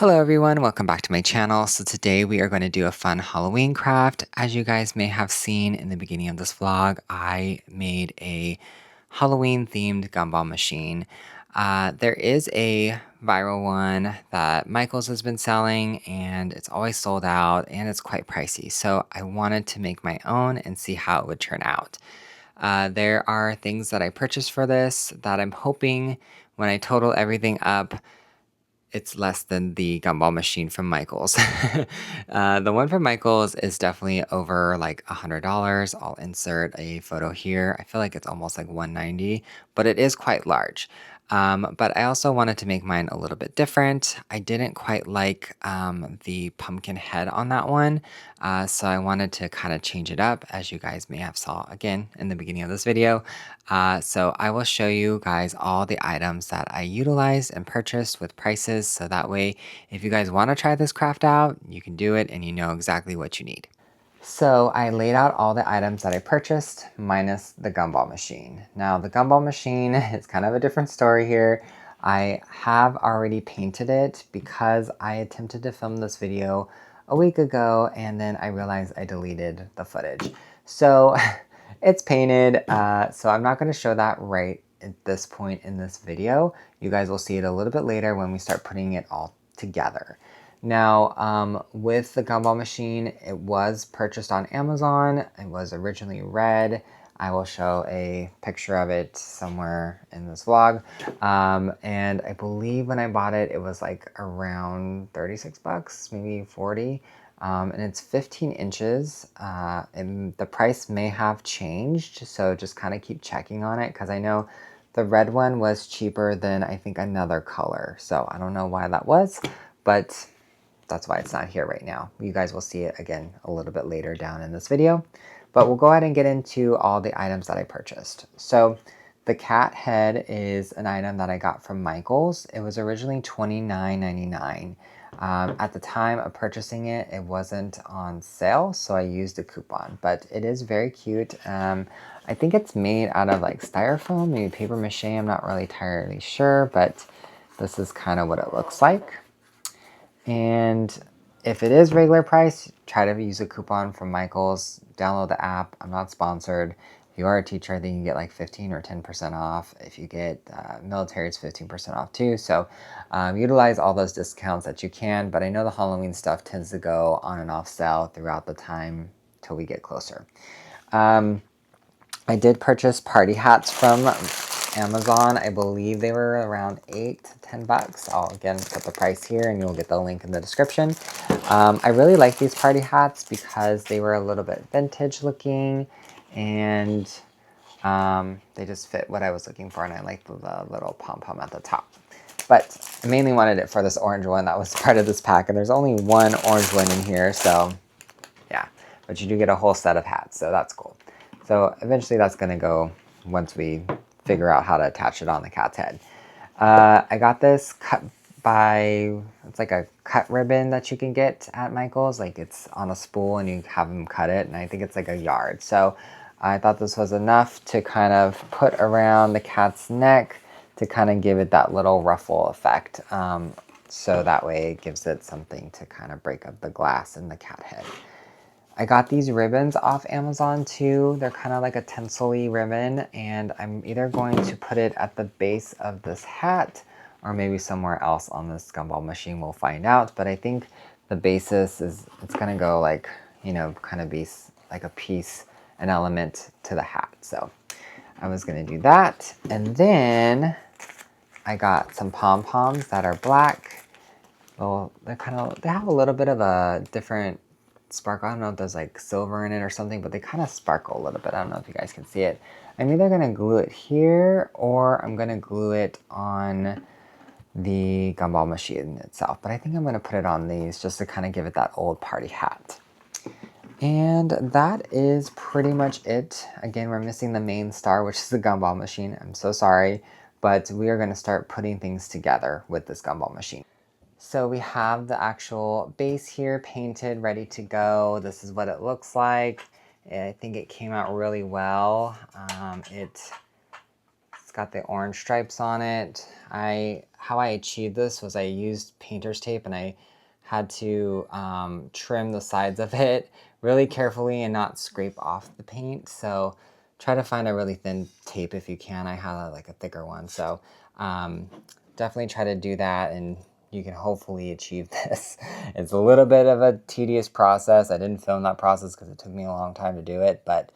Hello everyone, welcome back to my channel. So today we are going to do a fun Halloween craft. As you guys may have seen in the beginning of this vlog, I made a Halloween themed gumball machine. There is a viral one that Michael's has been selling and it's always sold out and it's quite pricey. So I wanted to make my own and see how it would turn out. There are things that I purchased for this that I'm hoping when I total everything up, it's less than the gumball machine from Michael's. The one from Michael's is definitely over like $100. I'll insert a photo here. I feel like it's almost like 190, but it is quite large. But I also wanted to make mine a little bit different. I didn't quite like the pumpkin head on that one, so I wanted to kind of change it up, as you guys may have saw again in the beginning of this video. So I will show you guys all the items that I utilized and purchased with prices, so that way if you guys want to try this craft out, you can do it and you know exactly what you need. So I laid out all the items that I purchased minus the gumball machine. Now the gumball machine is kind of a different story here. I have already painted it because I attempted to film this video a week ago and then I realized I deleted the footage. So it's painted, so I'm not going to show that right at this point in this video. You guys will see it a little bit later when we start putting it all together. Now, with the gumball machine, it was purchased on Amazon. It was originally red. I will show a picture of it somewhere in this vlog. And I believe when I bought it, it was like around 36 bucks, maybe 40. And it's 15 inches. And the price may have changed, so just kind of keep checking on it because I know the red one was cheaper than I think another color. So I don't know why that was, but that's why it's not here right now. You guys will see it again a little bit later down in this video. But we'll go ahead and get into all the items that I purchased. So the cat head is an item that I got from Michael's. It was originally $29.99. At the time of purchasing it, it wasn't on sale, so I used a coupon. But it is very cute. I think it's made out of like styrofoam, maybe paper mache. I'm not really entirely sure, but this is kind of what it looks like. And if it is regular price, try to use a coupon from Michael's. Download the app. I'm not sponsored. If you are a teacher, then you can get like 15 or 10% off. If you get military, it's 15% off too. So utilize all those discounts that you can. But I know the Halloween stuff tends to go on and off sale throughout the time till we get closer. I did purchase party hats from Amazon. I believe they were around 8 to 10 bucks. I'll again put the price here and you'll get the link in the description. I really like these party hats because they were a little bit vintage looking and they just fit what I was looking for, and I like the little pom-pom at the top. But I mainly wanted it for this orange one that was part of this pack, and there's only one orange one in here, so yeah. But you do get a whole set of hats, so that's cool. So eventually that's going to go once we figure out how to attach it on the cat's head. I got this cut by, it's like a cut ribbon that you can get at Michael's. Like it's on a spool and you have them cut it, and I think it's like a yard. So I thought this was enough to kind of put around the cat's neck to kind of give it that little ruffle effect. So that way it gives it something to kind of break up the glass in the cat head. I got these ribbons off Amazon too. They're kind of like a tinsel-y ribbon, and I'm either going to put it at the base of this hat or maybe somewhere else on this gumball machine. We'll find out, but I think the basis is, it's gonna go like, you know, kind of be like a piece, an element to the hat. So I was gonna do that. And then I got some pom-poms that are black. Well, they have a little bit of a different sparkle. I don't know if there's like silver in it or something, but they kind of sparkle a little bit. I don't know if you guys can see it. I'm either going to glue it here or I'm going to glue it on the gumball machine itself. But I think I'm going to put it on these just to kind of give it that old party hat. And that is pretty much it. Again, we're missing the main star, which is the gumball machine. I'm so sorry, but we are going to start putting things together with this gumball machine. So we have the actual base here painted, ready to go. This is what it looks like. I think it came out really well. It's It's got the orange stripes on it. How I achieved this was I used painter's tape, and I had to trim the sides of it really carefully and not scrape off the paint. So try to find a really thin tape if you can. I had like a thicker one. So definitely try to do that, and you can hopefully achieve this. It's a little bit of a tedious process. I didn't film that process because it took me a long time to do it, but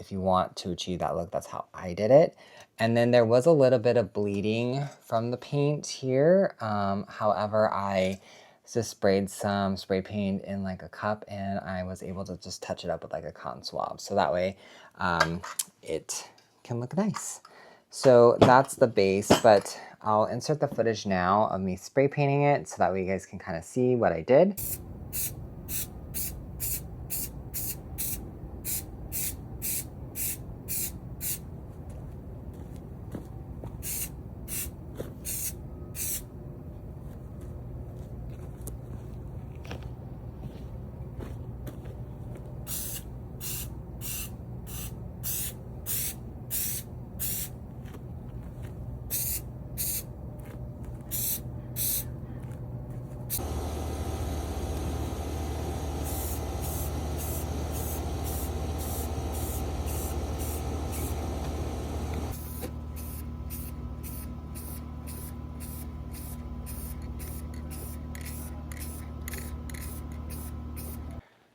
if you want to achieve that look, that's how I did it. And then there was a little bit of bleeding from the paint here. However, I just sprayed some spray paint in like a cup, and I was able to just touch it up with like a cotton swab. So that way it can look nice. So that's the base, but I'll insert the footage now of me spray painting it so that way you guys can kind of see what I did.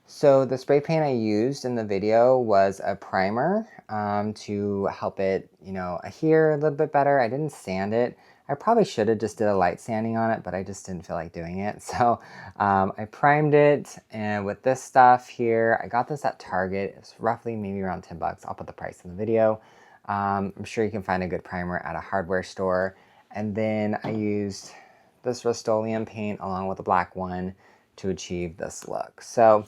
So the spray paint I used in the video was a primer to help it, adhere a little bit better. I didn't sand it. I probably should have just did a light sanding on it, but I just didn't feel like doing it. So I primed it, and with this stuff here, I got this at Target. It's roughly maybe around 10 bucks. I'll put the price in the video. I'm sure you can find a good primer at a hardware store. And then I used this Rust-Oleum paint along with a black one to achieve this look. So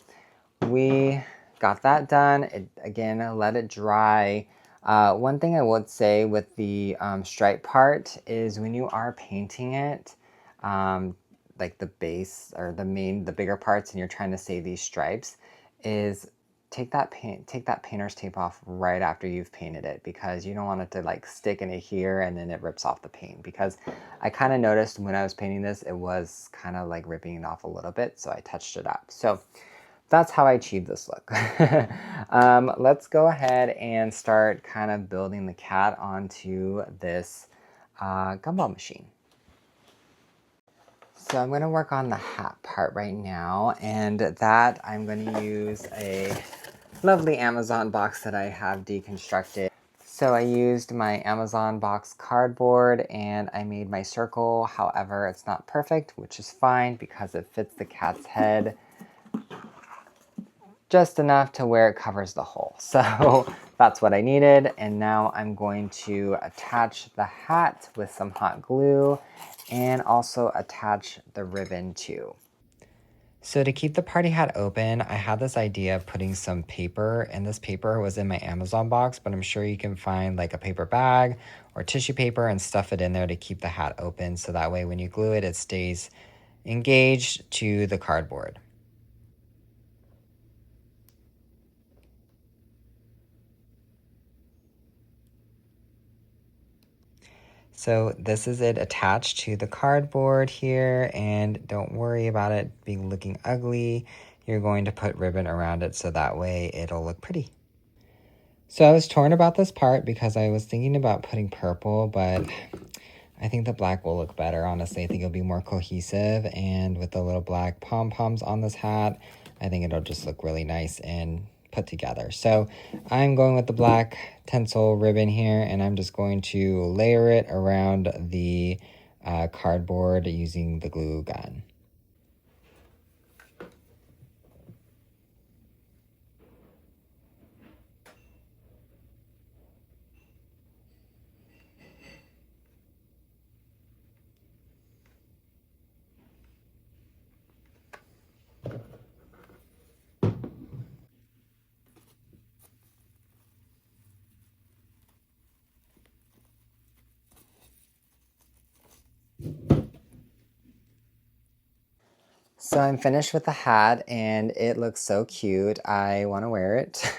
we got that done. Again, let it dry. One thing I would say with the stripe part is when you are painting it, like the base or the bigger parts, and you're trying to save these stripes, is take that painter's tape off right after you've painted it, because you don't want it to like stick in it here and then it rips off the paint. Because I kind of noticed when I was painting this, it was kind of like ripping it off a little bit, so I touched it up. So that's how I achieved this look. Let's go ahead and start kind of building the cat onto this gumball machine. So I'm going to work on the hat part right now, and that I'm going to use a lovely Amazon box that I have deconstructed. So I used my Amazon box cardboard and I made my circle. However, it's not perfect, which is fine because it fits the cat's head just enough to where it covers the hole. So that's what I needed. And now I'm going to attach the hat with some hot glue and also attach the ribbon too. So to keep the party hat open, I had this idea of putting some paper, and this paper was in my Amazon box, but I'm sure you can find like a paper bag or tissue paper and stuff it in there to keep the hat open. So that way when you glue it, it stays engaged to the cardboard. So this is it attached to the cardboard here, and don't worry about it being looking ugly. You're going to put ribbon around it so that way it'll look pretty. So I was torn about this part because I was thinking about putting purple, but I think the black will look better. Honestly, I think it'll be more cohesive, and with the little black pom-poms on this hat, I think it'll just look really nice and put together. So I'm going with the black tinsel ribbon here, and I'm just going to layer it around the cardboard using the glue gun. So I'm finished with the hat, and it looks so cute. I want to wear it.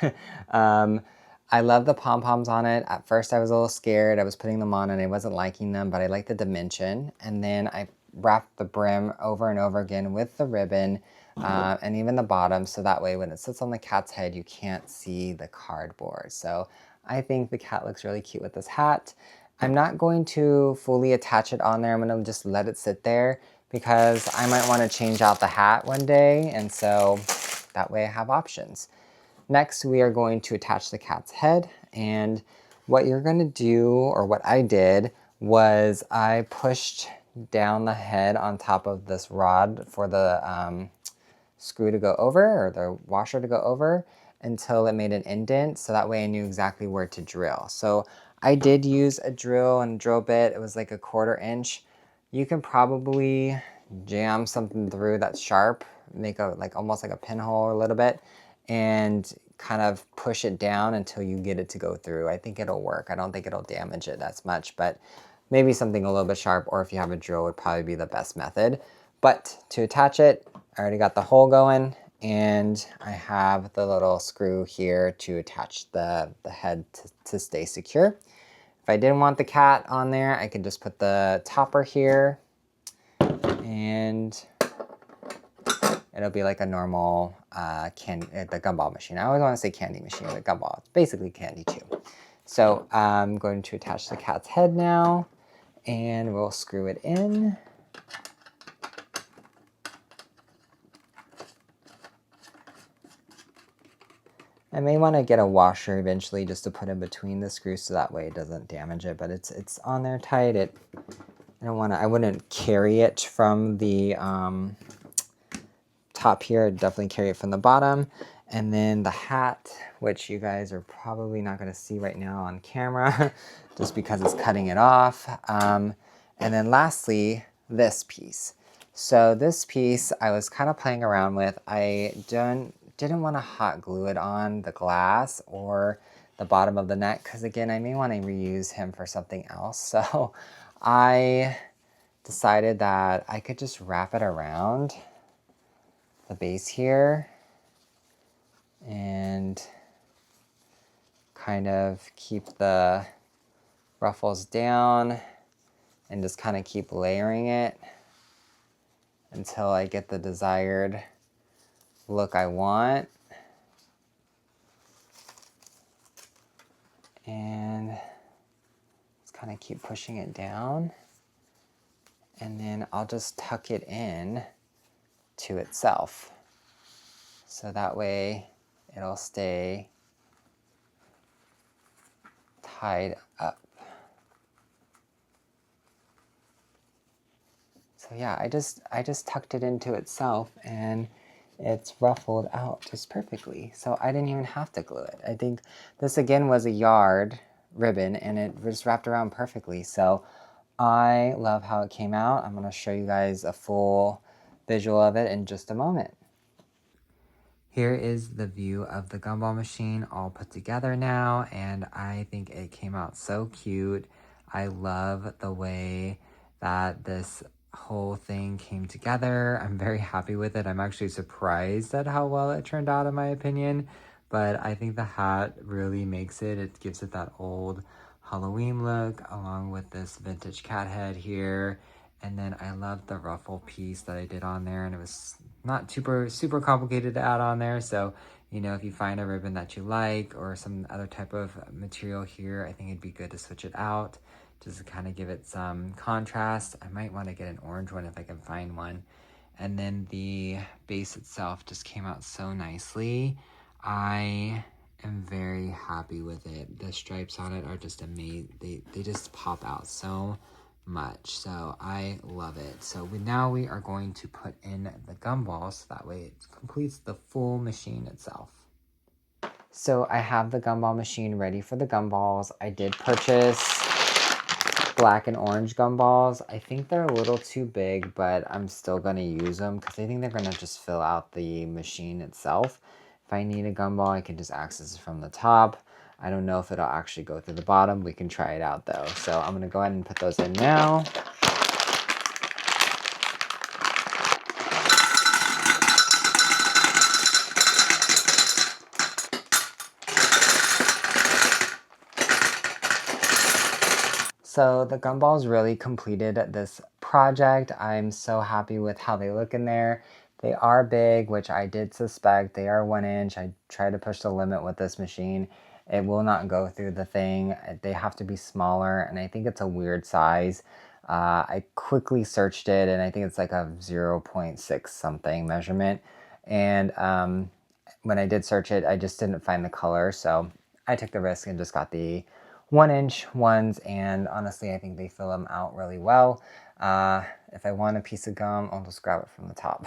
I love the pom-poms on it. At first I was a little scared. I was putting them on and I wasn't liking them, but I like the dimension. And then I wrapped the brim over and over again with the ribbon and even the bottom. So that way when it sits on the cat's head, you can't see the cardboard. So I think the cat looks really cute with this hat. I'm not going to fully attach it on there. I'm going to just let it sit there because I might want to change out the hat one day. And so that way I have options. Next, we are going to attach the cat's head, and what you're going to do, or what I did, was I pushed down the head on top of this rod for the screw to go over, or the washer to go over, until it made an indent, so that way I knew exactly where to drill. So I did use a drill and drill bit. It was like a 1/4 inch. You can probably jam something through that's sharp, make a almost like a pinhole a little bit, and kind of push it down until you get it to go through. I think it'll work. I don't think it'll damage it as much, but maybe something a little bit sharp, or if you have a drill, would probably be the best method. But to attach it, I already got the hole going, and I have the little screw here to attach the head to stay secure. If I didn't want the cat on there, I could just put the topper here, and it'll be like a normal the gumball machine. I always want to say candy machine, but gumball, it's basically candy too. So I'm going to attach the cat's head now, and we'll screw it in. I may want to get a washer eventually just to put in between the screws so that way it doesn't damage it, but it's on there tight. I wouldn't carry it from the top here. I'd definitely carry it from the bottom. And then the hat, which you guys are probably not going to see right now on camera just because it's cutting it off. And then lastly, this piece. So this piece I was kind of playing around with. I didn't want to hot glue it on the glass or the bottom of the neck because, again, I may want to reuse him for something else. So I decided that I could just wrap it around the base here and kind of keep the ruffles down and just kind of keep layering it until I get the desired look I want. And just kind of keep pushing it down, and then I'll just tuck it in to itself. So that way it'll stay tied up. So yeah, I just tucked it into itself and it's ruffled out just perfectly. So I didn't even have to glue it. I think this again was a yard ribbon and it was wrapped around perfectly. So I love how it came out. I'm gonna show you guys a full visual of it in just a moment. Here is the view of the gumball machine all put together now, and I think it came out so cute. I love the way that this whole thing came together. I'm very happy with it. I'm actually surprised at how well it turned out in my opinion, but I think the hat really makes it. It gives it that old Halloween look along with this vintage cat head here. And then I love the ruffle piece that I did on there, and it was not super complicated to add on there. So, you know, if you find a ribbon that you like or some other type of material here, I think it'd be good to switch it out just to kind of give it some contrast. I might want to get an orange one if I can find one. And then the base itself just came out so nicely. I am very happy with it. The stripes on it are just amazing. They just pop out so much, so I love it. So now we are going to put in the gumballs so that way it completes the full machine itself. So I have the gumball machine ready for the gumballs. I did purchase black and orange gumballs. I think they're a little too big, but I'm still going to use them because I think they're going to just fill out the machine itself. If I need a gumball, I can just access it from the top. I don't know if it'll actually go through the bottom. We can try it out though. So I'm gonna go ahead and put those in now. So the gumballs really completed this project. I'm so happy with how they look in there. They are big, which I did suspect. They are 1 inch. I tried to push the limit with this machine. It will not go through the thing. They have to be smaller, and I think it's a weird size. I quickly searched it, and I think it's like a 0.6 something measurement. And when I did search it, I just didn't find the color, so I took the risk and just got the 1 inch ones, and honestly, I think they fill them out really well. If I want a piece of gum, I'll just grab it from the top.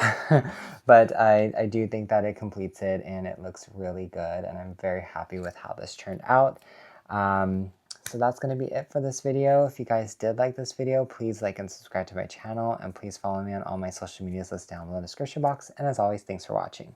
But I do think that it completes it, and it looks really good, and I'm very happy with how this turned out. So that's going to be it for this video. If you guys did like this video, please like and subscribe to my channel, and please follow me on all my social medias listed down below in the description box. And as always, thanks for watching.